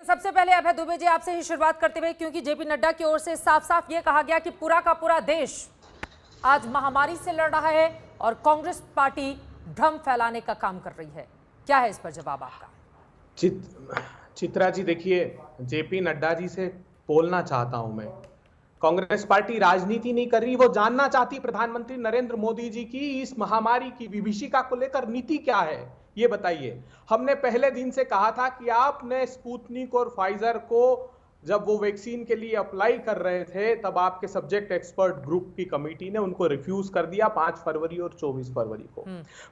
सबसे पहले अभय दुबे जी आपसे ही शुरुआत करते हुए, क्योंकि जेपी नड्डा की ओर से साफ साफ ये कहा गया कि पूरा का पूरा देश आज महामारी से लड़ रहा है और कांग्रेस पार्टी भ्रम फैलाने का काम कर रही है। क्या है इस पर जवाब आपका? चित्रा जी, देखिए, जेपी नड्डा जी से बोलना चाहता हूं मैं, कांग्रेस पार्टी राजनीति नहीं कर रही, वो जानना चाहती प्रधानमंत्री नरेंद्र मोदी जी की इस महामारी की विभीषिका को लेकर नीति क्या है, ये बताइए। हमने पहले दिन से कहा था कि आपने स्पुतनिक और फाइजर को जब वो वैक्सीन के लिए अप्लाई कर रहे थे तब आपके सब्जेक्ट एक्सपर्ट ग्रुप की कमेटी ने उनको रिफ्यूज कर दिया 5 फरवरी और 24 फरवरी को।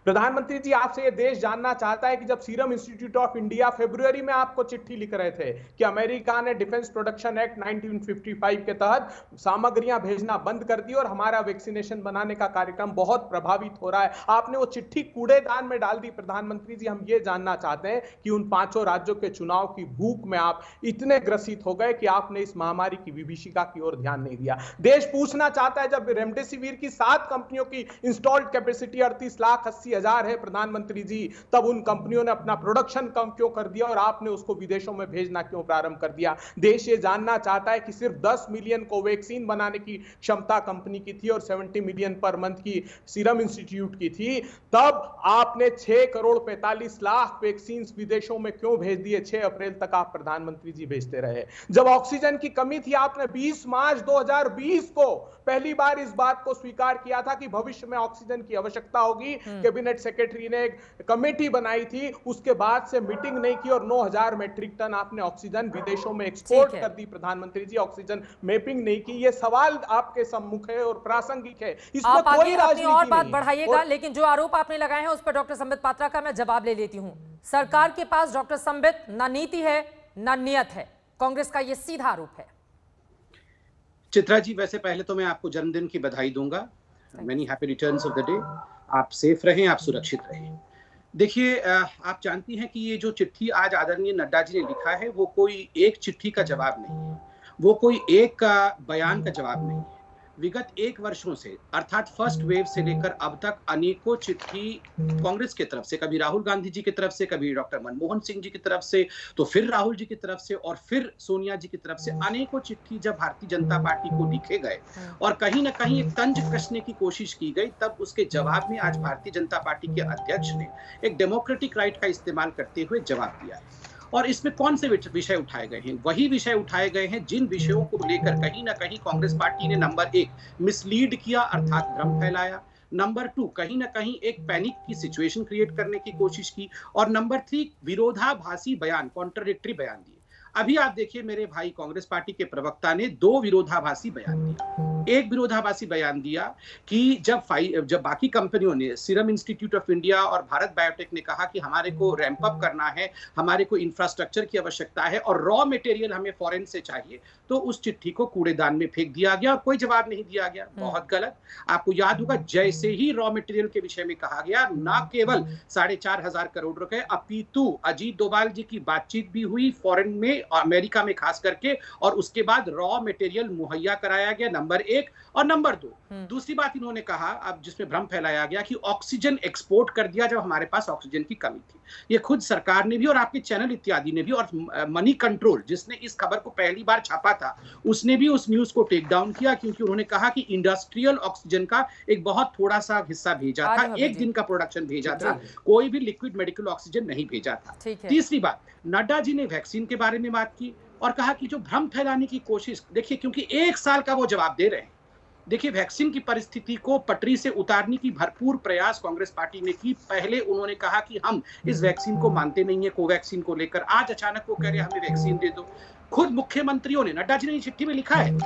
प्रधानमंत्री जी, आपसे ये देश जानना चाहता है कि जब सीरम इंस्टीट्यूट ऑफ इंडिया फरवरी में आपको चिट्ठी लिख रहे थे कि अमेरिका ने डिफेंस प्रोडक्शन एक्ट 1955 के तहत सामग्रियां भेजना बंद कर दी और हमारा वैक्सीनेशन बनाने का कार्यक्रम बहुत प्रभावित हो रहा है, आपने वो चिट्ठी कूड़ेदान में डाल दी। प्रधानमंत्री जी, हम ये जानना चाहते हैं कि उन 5 राज्यों के चुनाव की भूख में आप इतने ग्रसित हो गए कि आपने इस महामारी की विभीषिका की ओर ध्यान नहीं दिया। देश पूछना चाहता है, जब रेमडेसिविर की 7 कंपनियों की इंस्टॉल्ड कैपेसिटी 38,80,000 है प्रधानमंत्री जी, तब उन कंपनियों ने अपना प्रोडक्शन कम क्यों कर दिया और आपने उसको विदेशों में भेजना क्यों प्रारंभ कर दिया? देश ये जानना चाहता है कि सिर्फ 10 मिलियन कोवैक्सीन बनाने की क्षमता कंपनी की थी और 70 मिलियन पर मंथ की सीरम इंस्टीट्यूट की थी, तब आपने 6 करोड़ 45 लाख वैक्सीन विदेशों में क्यों भेज दिए? 6 अप्रैल तक आप प्रधानमंत्री जी भेजते रहे। जब ऑक्सीजन की कमी थी, आपने 20 मार्च 2020 को पहली बार इस बात को स्वीकार किया था कि भविष्य में ऑक्सीजन की आवश्यकता होगी। कैबिनेट सेक्रेटरी ने एक कमेटी बनाई थी, उसके बाद से मीटिंग नहीं की और 9,000 मैट्रिक टन आपने ऑक्सीजन विदेशों में एक्सपोर्ट कर दी। प्रधानमंत्री जी, ऑक्सीजन मैपिंग नहीं की। ये सवाल आपके सम्मुख है और प्रासंगिक है, इसमें कोई राजनीति और बात बढ़ाइएगा, लेकिन जो आरोप आपने लगाए हैं उस पर डॉक्टर संबित पात्रा का मैं जवाब ले लेती हूं। सरकार के पास डॉक्टर संबित ना नीति है ना नियत है, कांग्रेस का यह सीधा आरोप है। चित्रा जी, वैसे पहले तो मैं आपको जन्मदिन की बधाई दूंगा। Many happy returns of the day. आप सेफ रहें, आप सुरक्षित रहें। देखिए, आप जानती हैं कि ये जो चिट्ठी आज आदरणीय नड्डा जी ने लिखा है, वो कोई एक चिट्ठी का जवाब नहीं है, वो कोई एक का बयान का जवाब नहीं है। विगत 1 वर्षों से, अर्थात फर्स्ट वेव से लेकर अब तक अनेकों चिट्ठी कांग्रेस की तरफ से, कभी राहुल गांधी जी की तरफ से, कभी डॉक्टर मनमोहन सिंह जी की तरफ से, तो फिर राहुल जी की तरफ से और फिर सोनिया जी की तरफ से अनेकों चिट्ठी जब भारतीय जनता पार्टी को लिखे गए और कहीं ना कहीं एक तंज कसने की कोशिश की गई, तब उसके जवाब में आज भारतीय जनता पार्टी के अध्यक्ष ने एक डेमोक्रेटिक राइट का इस्तेमाल करते हुए जवाब दिया है। और इसमें कौन से विषय उठाए गए हैं? वही विषय उठाए गए हैं जिन विषयों को लेकर कहीं ना कहीं कांग्रेस पार्टी ने नंबर 1 मिसलीड किया, अर्थात भ्रम फैलाया, नंबर 2 कहीं ना कहीं एक पैनिक की सिचुएशन क्रिएट करने की कोशिश की, और नंबर 3 विरोधाभासी बयान, कॉन्ट्राडिक्टरी बयान दिए। अभी आप देखिए, मेरे भाई कांग्रेस पार्टी के प्रवक्ता ने 2 विरोधाभासी बयान दिया। एक विरोधाभासी बयान दिया कि जब बाकी कंपनियों ने, सीरम इंस्टीट्यूट ऑफ इंडिया और भारत बायोटेक ने कहा कि हमारे को रैंप अप करना है, हमारे को इंफ्रास्ट्रक्चर की आवश्यकता है और रॉ मटेरियल हमें फॉरेन से चाहिए, तो उस चिट्ठी को कूड़ेदान में फेंक दिया गया और कोई जवाब नहीं दिया गया। बहुत गलत। आपको याद होगा, जैसे ही रॉ मटेरियल के विषय में कहा गया, ना केवल 4,500 करोड़ रुपए, अपितु अजीत डोभाल जी की बातचीत भी हुई फॉरेन में, अमेरिका में खास करके, और उसके बाद रॉ मटेरियल मुहैया कराया गया, नंबर 1। और नंबर 2, दूसरी बात इन्होंने कहा, अब जिसमें भ्रम फैलाया गया, कि ऑक्सीजन एक्सपोर्ट कर दिया जब हमारे पास ऑक्सीजन की कमी थी। ये खुद सरकार ने भी और आपके चैनल इत्यादि ने भी, और मनी कंट्रोल जिसने इस खबर को पहली बार छापा था, उसने भी उस न्यूज को टेक डाउन किया, क्योंकि उन्होंने कहा कि इंडस्ट्रियल ऑक्सीजन का एक बहुत थोड़ा सा हिस्सा भेजा था, 1 दिन का प्रोडक्शन भेजा था, कोई भी लिक्विड मेडिकल ऑक्सीजन नहीं भेजा था। तीसरी बात, नड्डा जी ने वैक्सीन के बारे में बात की और कहा कि जो भ्रम फैलाने की कोशिश, देखिए, क्योंकि 1 साल का वो जवाब दे रहे हैं। देखिए, वैक्सीन की परिस्थिति को पटरी से उतारने की भरपूर प्रयास कांग्रेस पार्टी ने की। पहले उन्होंने कहा कि हम इस वैक्सीन को मानते नहीं है, कोवैक्सीन को लेकर। आज अचानक वो कह रहे हैं हमें वैक्सीन दे दो। खुद मुख्यमंत्रियों ने, नड्डा जी ने चिट्ठी में लिखा है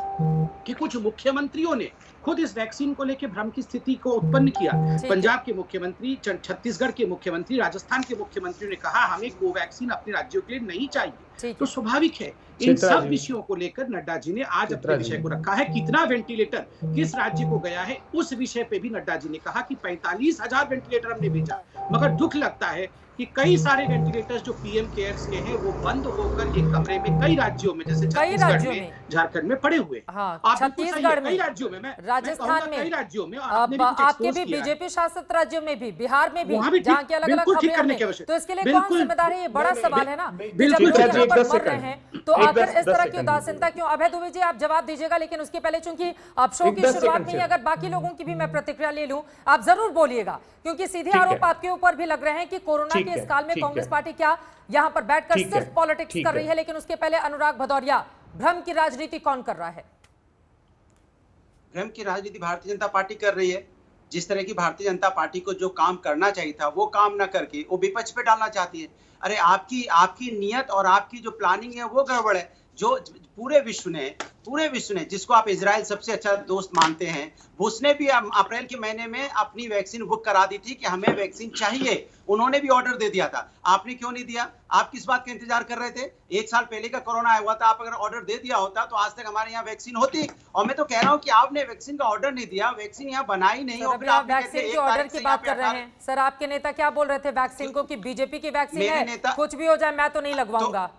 कि कुछ मुख्यमंत्रियों ने खुद इस वैक्सीन को लेकर भ्रम की स्थिति को उत्पन्न किया। पंजाब के मुख्यमंत्री, छत्तीसगढ़ के मुख्यमंत्री, राजस्थान के मुख्यमंत्री ने कहा हमें कोवैक्सीन अपने राज्यों के लिए नहीं चाहिए। तो स्वाभाविक है, इन सब विषयों को लेकर नड्डा जी ने आज अपने विषय को रखा है। कितना वेंटिलेटर किस राज्य को गया है, उस विषय पे भी नड्डा जी ने कहा कि 45,000 वेंटिलेटर हमने भेजा। मगर दुख लगता है कि कई सारे वेंटिलेटर्स जो पीएम केयर्स के हैं वो बंद होकर एक कमरे में कई राज्यों में, जैसे छत्तीसगढ़ में, झारखंड में पड़े हुए हैं। हाँ, छत्तीसगढ़ में, कई राज्यों में, राजस्थान में, कई राज्यों में, आपके भी बीजेपी शासित राज्यों में भी, बिहार में भी, जहाँ की अलग अलग खबरें हैं, तो इसके लिए कौन जिम्मेदार है? ये बड़ा सवाल है ना। जब लोग यहाँ पर मर रहे हैं तो आखिर इस तरह की उदासीनता क्यों? अभय दुबे जी, आप जवाब दीजिएगा, लेकिन उसके पहले चूंकि आप शो की शुरुआत में ही अगर बाकी लोगों की भी मैं प्रतिक्रिया ले लूं, आप जरूर बोलिएगा, क्योंकि सीधे आरोप आपके ऊपर भी लग रहे हैं कि कोरोना के इस काल में कांग्रेस पार्टी क्या यहाँ पर बैठकर सिर्फ पॉलिटिक्स कर रही है। लेकिन उसके पहले अनुराग भदौरिया, भ्रम की राजनीति कौन कर रहा है? भ्रम की राजनीति भारतीय जनता पार्टी कर रही है। जिस तरह की भारतीय जनता पार्टी को जो काम करना चाहिए था वो काम न करके वो विपक्ष पे डालना चाहती है। अरे आपकी नियत और आपकी जो प्लानिंग है वो गड़बड़ है। जो पूरे विश्व ने जिसको आप इजराइल सबसे अच्छा दोस्त मानते हैं, उसने भी अप्रैल के महीने में अपनी वैक्सीन बुक करा दी थी कि हमें वैक्सीन चाहिए। उन्होंने भी ऑर्डर दे दिया था। आपने क्यों नहीं दिया? आप किस बात का इंतजार कर रहे थे? 1 साल पहले का कोरोना आया हुआ था। आप अगर ऑर्डर दे दिया होता तो आज तक हमारे यहाँ वैक्सीन होती। और मैं तो कह रहा हूँ कि आपने वैक्सीन का ऑर्डर नहीं दिया, वैक्सीन यहाँ बनाई नहीं। और फिर आप वैक्सीन के ऑर्डर की बात कर रहे हैं। सर, आपके नेता क्या बोल रहे थे वैक्सीन को कि बीजेपी की वैक्सीन है, कुछ भी हो जाए मैं तो नहीं लगवाऊंगा।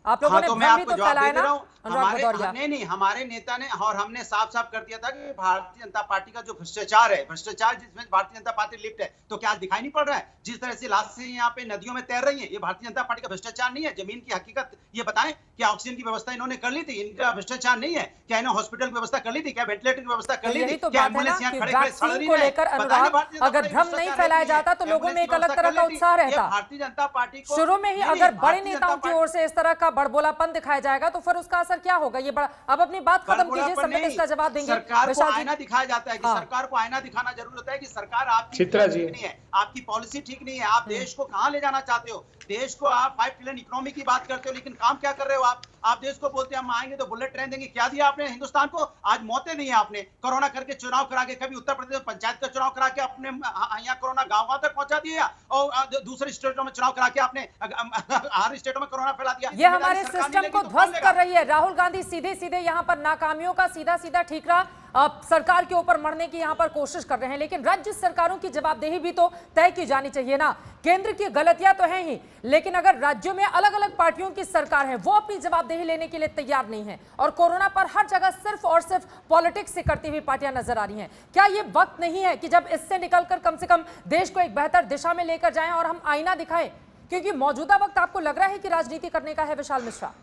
आप लोगों ने भ्रम भी तो फैलाया ना, हमारे नेता ने, और हमने साफ साफ कर दिया था कि भारतीय जनता पार्टी का जो भ्रष्टाचार है, भ्रष्टाचार जिसमें भारतीय जनता पार्टी लिप्त है, तो क्या दिखाई नहीं पड़ रहा है? जिस तरह से लाश से यहाँ पे नदियों में तैर रही है, ये भारतीय जनता पार्टी का भ्रष्टाचार नहीं है? जमीन की हकीकत ये बताएं, क्या ऑक्सीजन की व्यवस्था इन्होंने कर ली थी? इनका भ्रष्टाचार नहीं है क्या? इन्होंने हॉस्पिटल की व्यवस्था कर ली थी क्या? वेंटिलेटर की व्यवस्था कर ली थी क्या? एम्बुलेंस यहाँ खड़े खड़े सड़ रही है। लेकर अनुराग, अगर भ्रम नहीं फैलाया जाता तो लोगों में एक अलग तरह का उत्साह रहता। भारतीय जनता पार्टी को शुरू में ही अगर बड़े नेताओं की ओर से इस तरह का बड़बोलापन दिखाया जाएगा तो फिर उसका असर क्या होगा? ये बड़ा, अब अपनी बात खत्म कीजिए, सब इसका जवाब देंगे। सरकार को आईना दिखाया जाता है कि सरकार को आईना दिखाना जरूर होता है कि सरकार आपकी चित्रा जी नहीं है, आपकी पॉलिसी ठीक नहीं है। आप देश को कहां ले जाना चाहते हो? देश को आप 5 ट्रिलियन इकोनॉमी की बात करते हो, लेकिन काम क्या कर रहे हो आप देश को बोलते हैं हम आएंगे तो बुलेट ट्रेन देंगे। क्या दिया आपने हिंदुस्तान को? आज मौतें दी है आपने। कोरोना करके चुनाव करा के, कभी उत्तर प्रदेश में पंचायत का चुनाव करा के अपने यहाँ कोरोना गांव तक पहुंचा दिया, और दूसरे स्टेटों में चुनाव करा के आपने हर स्टेटों में कोरोना फैला दिया। ये हमारे सिस्टम को ध्वस्त कर रही है। राहुल गांधी सीधे यहाँ पर नाकामियों का सीधा ठीकरा सरकार के ऊपर मरने की यहाँ पर कोशिश कर रहे हैं, लेकिन राज्य सरकारों की जवाबदेही भी तो तय की जानी चाहिए ना। केंद्र की गलतियां तो हैं ही, लेकिन अगर राज्यों में अलग अलग पार्टियों की सरकार है, वो अपनी जवाबदेही लेने के लिए तैयार नहीं है, और कोरोना पर हर जगह सिर्फ और सिर्फ पॉलिटिक्स से करती हुई पार्टियां नजर आ रही हैं। क्या ये वक्त नहीं है कि जब इससे निकलकर कम से कम देश को एक बेहतर दिशा में लेकर जाएं और हम आईना दिखाएं? क्योंकि मौजूदा वक्त आपको लग रहा है कि राजनीति करने का है। विशाल मिश्रा,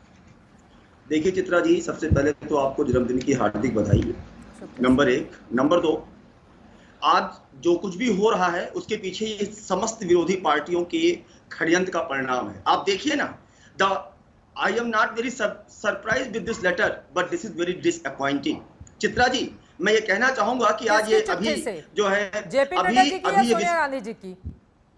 देखिए चित्रा जी, सबसे पहले तो आपको जन्मदिन की हार्दिक बधाई, नंबर 1। नंबर 2, आज जो कुछ भी हो रहा है उसके पीछे ये समस्त विरोधी पार्टियों के षड्यंत्र का परिणाम है। आप देखिए ना, I am not very surprise with this letter but this is very disappointing. Chitra ji, मैं ये कहना चाहूंगा कि आज ये अभी जो है सोनिया गांधी जी की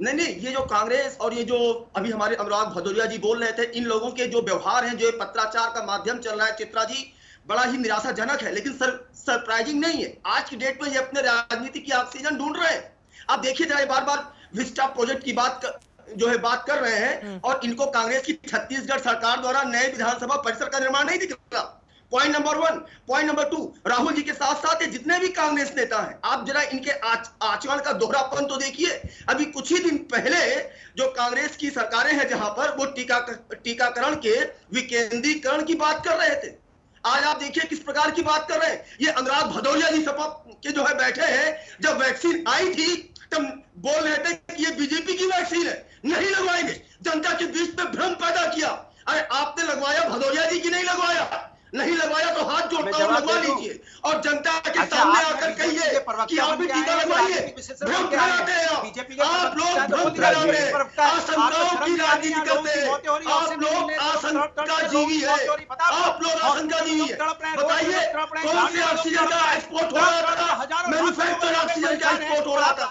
नहीं, ये जो कांग्रेस और ये जो अभी हमारे अनुराग भदौरिया जी बोल रहे थे, इन लोगों के जो व्यवहार हैं, जो पत्राचार का माध्यम चल रहा है चित्रा जी, बड़ा ही निराशाजनक है, लेकिन सरप्राइजिंग नहीं है। आज की डेट में ये अपने राजनीति की ऑक्सीजन ढूंढ रहे हैं। आप देखिए जरा, बार विस्टा प्रोजेक्ट की बात कर रहे हैं, और इनको कांग्रेस की छत्तीसगढ़ सरकार द्वारा नए विधानसभा परिसर का निर्माण नहीं दिख रहा। Point number 1। Point number 2, Rahul ji के साथ साथ ये जितने भी कांग्रेस नेता हैं, आप जरा इनके आचरण का दोहरापन तो देखिए। अभी कुछ ही दिन पहले जो कांग्रेस की सरकारें हैं जहां पर वो टीकाकरण के विकेंद्रीकरण की बात कर रहे थे, आज आप देखिए किस प्रकार की बात कर रहे हैं। ये अनुराग भदौरिया जी सपा के जो है बैठे हैं, जब वैक्सीन आई थी तब बोल रहे थे कि ये बीजेपी की वैक्सीन है, नहीं लगवाएंगे, जनता के बीच में भ्रम पैदा किया। अरे आपने लगवाया, भदौरिया जी की नहीं लगवाया। नहीं लगवाया तो हाथ जोड़ता हूं, लगवा लीजिए, और जनता के सामने आकर कहिए कि आप भी टीका लगवाइए। भ्रम फैलाते हैं आप लोग, भ्रम फैलाते हैं, आशंकाओं की राजनीति करते हैं। आप लोग आशंका जीवी है, आप लोग आशंका जीवी है। बताइए कौन से ऑक्सीजन का एक्सपोर्ट हो रहा था?